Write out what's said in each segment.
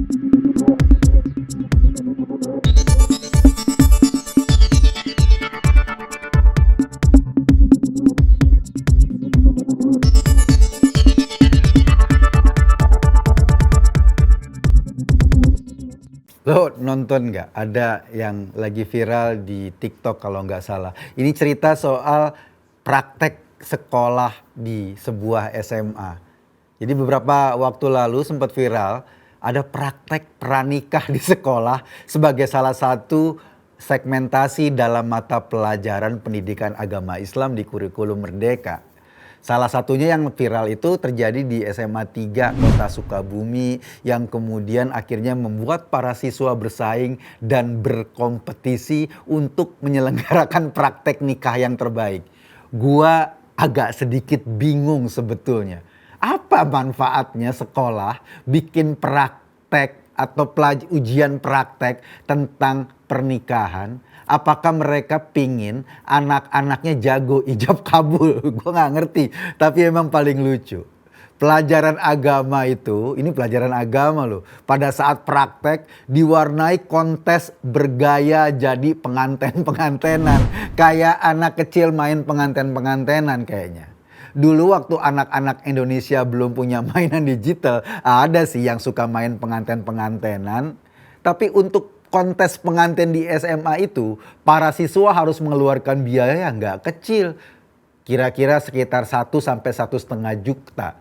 Lo nonton nggak? Ada yang lagi viral di TikTok kalau nggak salah. Ini cerita soal praktek sekolah di sebuah SMA. Jadi beberapa waktu lalu sempat viral ada praktek pranikah di sekolah sebagai salah satu segmentasi dalam mata pelajaran pendidikan agama Islam di kurikulum Merdeka. Salah satunya yang viral itu terjadi di SMA 3 Kota Sukabumi yang kemudian akhirnya membuat para siswa bersaing dan berkompetisi untuk menyelenggarakan praktek nikah yang terbaik. Gua agak sedikit bingung sebetulnya. Apa manfaatnya sekolah bikin praktek atau ujian praktek tentang pernikahan? Apakah mereka pingin anak-anaknya jago ijab kabul? Gue nggak ngerti, tapi emang paling lucu. Pelajaran agama itu, ini pelajaran agama loh. Pada saat praktek diwarnai kontes bergaya jadi penganten-pengantenan. Kayak anak kecil main penganten-pengantenan kayaknya. Dulu waktu anak-anak Indonesia belum punya mainan digital, ada sih yang suka main penganten-pengantenan. Tapi untuk kontes pengantin di SMA itu, para siswa harus mengeluarkan biaya yang nggak kecil. Kira-kira sekitar 1 sampai 1,5 juta.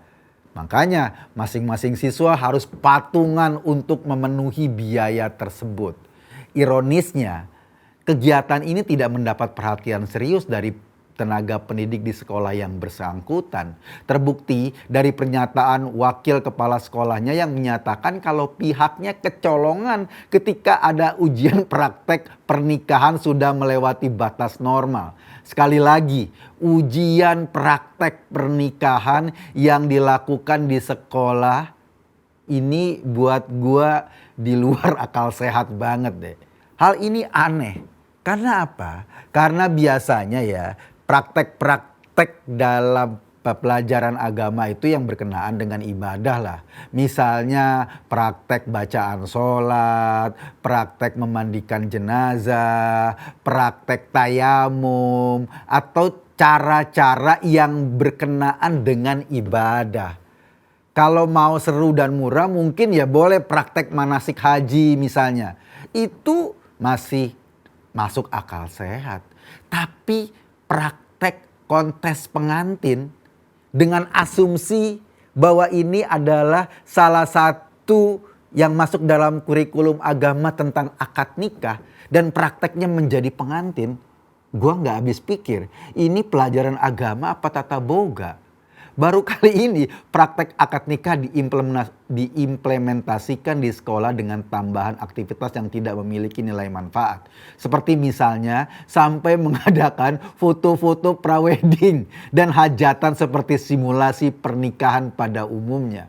Makanya masing-masing siswa harus patungan untuk memenuhi biaya tersebut. Ironisnya, kegiatan ini tidak mendapat perhatian serius dari tenaga pendidik di sekolah yang bersangkutan. Terbukti dari pernyataan wakil kepala sekolahnya yang menyatakan kalau pihaknya kecolongan ketika ada ujian praktek pernikahan sudah melewati batas normal. Sekali lagi, ujian praktek pernikahan yang dilakukan di sekolah ini buat gua di luar akal sehat banget deh. Hal ini aneh. Karena apa? Karena biasanya ya praktek-praktek dalam pelajaran agama itu yang berkenaan dengan ibadah lah. Misalnya praktek bacaan sholat, praktek memandikan jenazah, praktek tayamum, atau cara-cara yang berkenaan dengan ibadah. Kalau mau seru dan murah mungkin ya boleh praktek manasik haji misalnya. Itu masih masuk akal sehat. Tapi praktek kontes pengantin dengan asumsi bahwa ini adalah salah satu yang masuk dalam kurikulum agama tentang akad nikah dan prakteknya menjadi pengantin, gua nggak habis pikir ini pelajaran agama apa tata boga. Baru kali ini praktek akad nikah diimplementasikan di sekolah dengan tambahan aktivitas yang tidak memiliki nilai manfaat. Seperti misalnya sampai mengadakan foto-foto prawedding dan hajatan seperti simulasi pernikahan pada umumnya.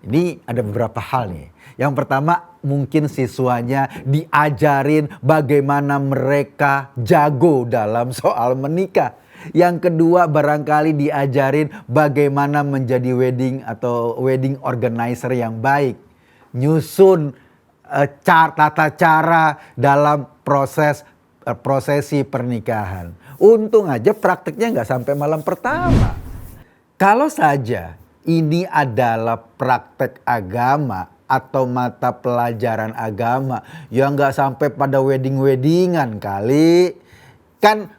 Ini ada beberapa hal nih. Yang pertama mungkin siswanya diajarin bagaimana mereka jago dalam soal menikah. Yang kedua barangkali diajarin bagaimana menjadi wedding organizer yang baik. Nyusun tata cara dalam prosesi pernikahan. Untung aja prakteknya nggak sampai malam pertama. Kalau saja ini adalah praktek agama atau mata pelajaran agama, ya nggak sampai pada weddingan kali. Kan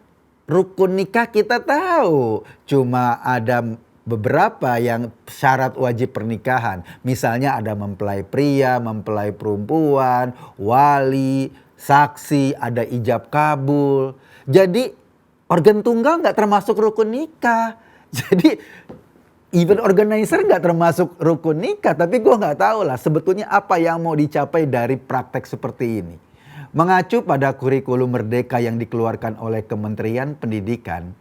rukun nikah kita tahu, cuma ada beberapa yang syarat wajib pernikahan. Misalnya ada mempelai pria, mempelai perempuan, wali, saksi, ada ijab kabul. Jadi organ tunggal nggak termasuk rukun nikah. Jadi event organizer nggak termasuk rukun nikah. Tapi gue nggak tahu lah sebetulnya apa yang mau dicapai dari praktek seperti ini. Mengacu pada kurikulum Merdeka yang dikeluarkan oleh Kementerian Pendidikan,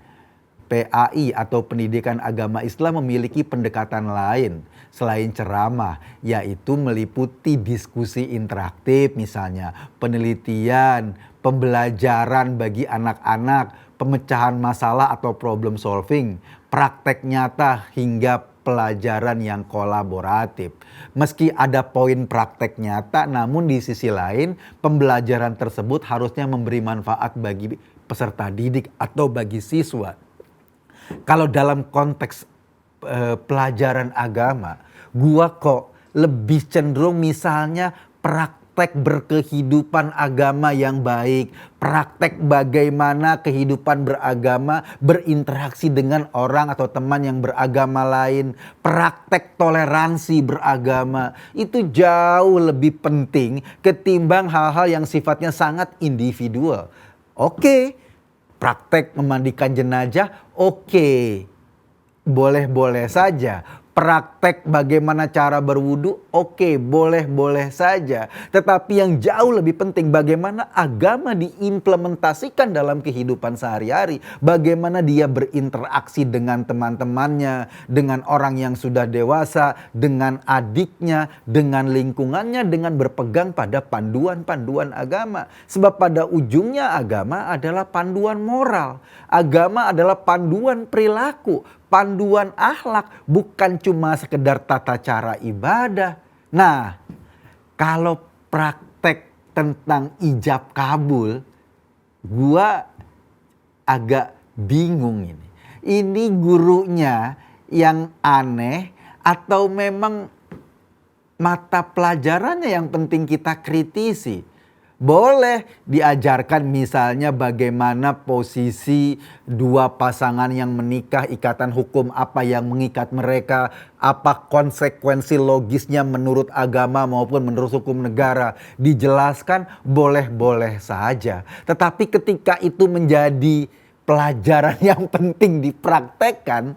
PAI atau Pendidikan Agama Islam memiliki pendekatan lain selain ceramah, yaitu meliputi diskusi interaktif misalnya, penelitian, pembelajaran bagi anak-anak, pemecahan masalah atau problem solving, praktek nyata hingga pelajaran yang kolaboratif. Meski ada poin praktek nyata, namun di sisi lain pembelajaran tersebut harusnya memberi manfaat bagi peserta didik atau bagi siswa. Kalau dalam konteks pelajaran agama, gua kok lebih cenderung misalnya praktek berkehidupan agama yang baik, praktek bagaimana kehidupan beragama berinteraksi dengan orang atau teman yang beragama lain, praktek toleransi beragama, itu jauh lebih penting ketimbang hal-hal yang sifatnya sangat individual. Oke, praktek memandikan jenazah, oke, boleh-boleh saja. Praktek bagaimana cara berwudu, oke, boleh-boleh saja. Tetapi yang jauh lebih penting bagaimana agama diimplementasikan dalam kehidupan sehari-hari. Bagaimana dia berinteraksi dengan teman-temannya, dengan orang yang sudah dewasa, dengan adiknya, dengan lingkungannya, dengan berpegang pada panduan-panduan agama. Sebab pada ujungnya agama adalah panduan moral. Agama adalah panduan perilaku, panduan akhlak, bukan cuma sekedar tata cara ibadah. Nah, kalau praktek tentang ijab kabul, gua agak bingung ini. Ini gurunya yang aneh atau memang mata pelajarannya yang penting kita kritisi? Boleh diajarkan misalnya bagaimana posisi dua pasangan yang menikah, ikatan hukum apa yang mengikat mereka, apa konsekuensi logisnya menurut agama maupun menurut hukum negara. Dijelaskan boleh-boleh saja. Tetapi ketika itu menjadi pelajaran yang penting dipraktekkan,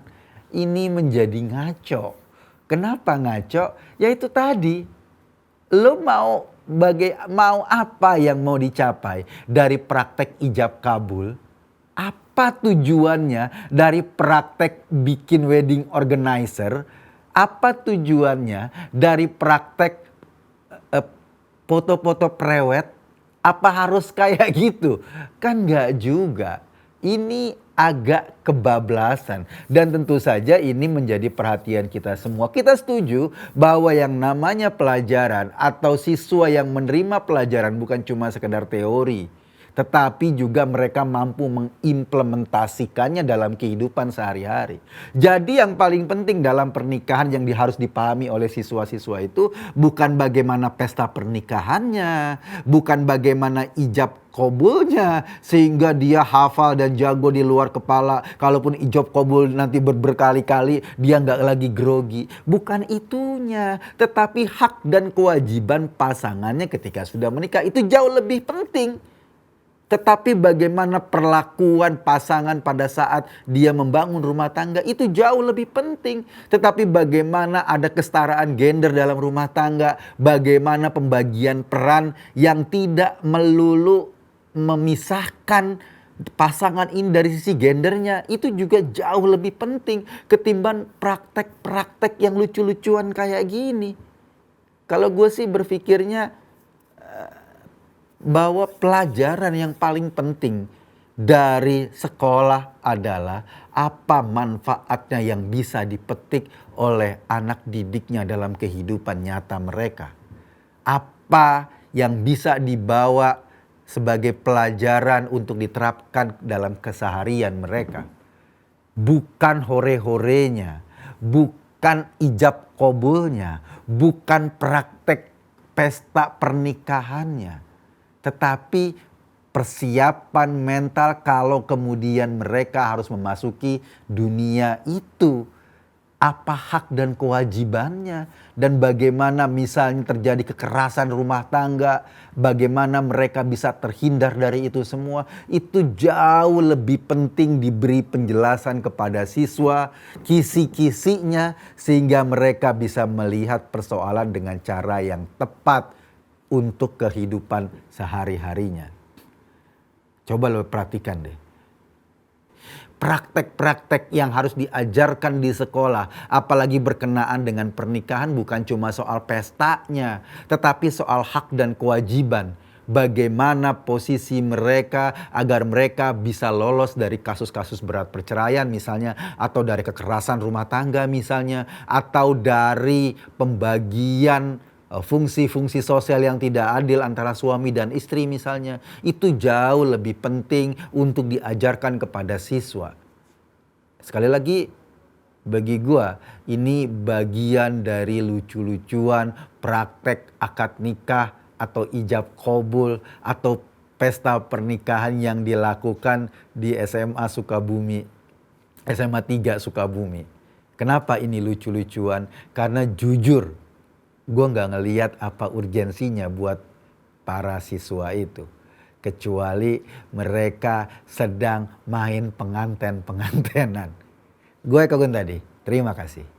ini menjadi ngaco. Kenapa ngaco? Ya itu tadi, lo mau apa yang mau dicapai dari praktek ijab kabul? Apa tujuannya dari praktek bikin wedding organizer? Apa tujuannya dari praktek foto-foto prewed? Apa harus kayak gitu? Kan nggak juga. Ini agak kebablasan dan tentu saja ini menjadi perhatian kita semua. Kita setuju bahwa yang namanya pelajaran atau siswa yang menerima pelajaran bukan cuma sekedar teori, tetapi juga mereka mampu mengimplementasikannya dalam kehidupan sehari-hari. Jadi yang paling penting dalam pernikahan yang harus dipahami oleh siswa-siswa itu bukan bagaimana pesta pernikahannya, bukan bagaimana ijab kabulnya sehingga dia hafal dan jago di luar kepala. Kalaupun ijab kabul nanti berkali-kali dia nggak lagi grogi. Bukan itunya, tetapi hak dan kewajiban pasangannya ketika sudah menikah itu jauh lebih penting. Tetapi bagaimana perlakuan pasangan pada saat dia membangun rumah tangga itu jauh lebih penting. Tetapi bagaimana ada kesetaraan gender dalam rumah tangga, bagaimana pembagian peran yang tidak melulu memisahkan pasangan ini dari sisi gendernya, itu juga jauh lebih penting ketimbang praktek-praktek yang lucu-lucuan kayak gini. Kalau gue sih berpikirnya bahwa pelajaran yang paling penting dari sekolah adalah apa manfaatnya yang bisa dipetik oleh anak didiknya dalam kehidupan nyata mereka. Apa yang bisa dibawa sebagai pelajaran untuk diterapkan dalam keseharian mereka. Bukan hore-horenya, bukan ijab kabulnya, bukan praktek pesta pernikahannya. Tetapi persiapan mental kalau kemudian mereka harus memasuki dunia itu. Apa hak dan kewajibannya. Dan bagaimana misalnya terjadi kekerasan rumah tangga. Bagaimana mereka bisa terhindar dari itu semua. Itu jauh lebih penting diberi penjelasan kepada siswa. Kisi-kisinya sehingga mereka bisa melihat persoalan dengan cara yang tepat untuk kehidupan sehari-harinya. Coba lo perhatikan deh. Praktek-praktek yang harus diajarkan di sekolah, apalagi berkenaan dengan pernikahan bukan cuma soal pestanya, tetapi soal hak dan kewajiban. bagaimana posisi mereka agar mereka bisa lolos dari kasus-kasus berat perceraian misalnya, atau dari kekerasan rumah tangga misalnya, atau dari pembagian fungsi-fungsi sosial yang tidak adil antara suami dan istri misalnya. Itu jauh lebih penting untuk diajarkan kepada siswa. Sekali lagi, bagi gua ini bagian dari lucu-lucuan praktek akad nikah atau ijab kabul atau pesta pernikahan yang dilakukan di SMA Sukabumi, SMA 3 Sukabumi. Kenapa ini lucu-lucuan? Karena jujur, gua nggak ngeliat apa urgensinya buat para siswa itu. Kecuali mereka sedang main penganten-pengantenan. Gue Eka Guntadi, terima kasih.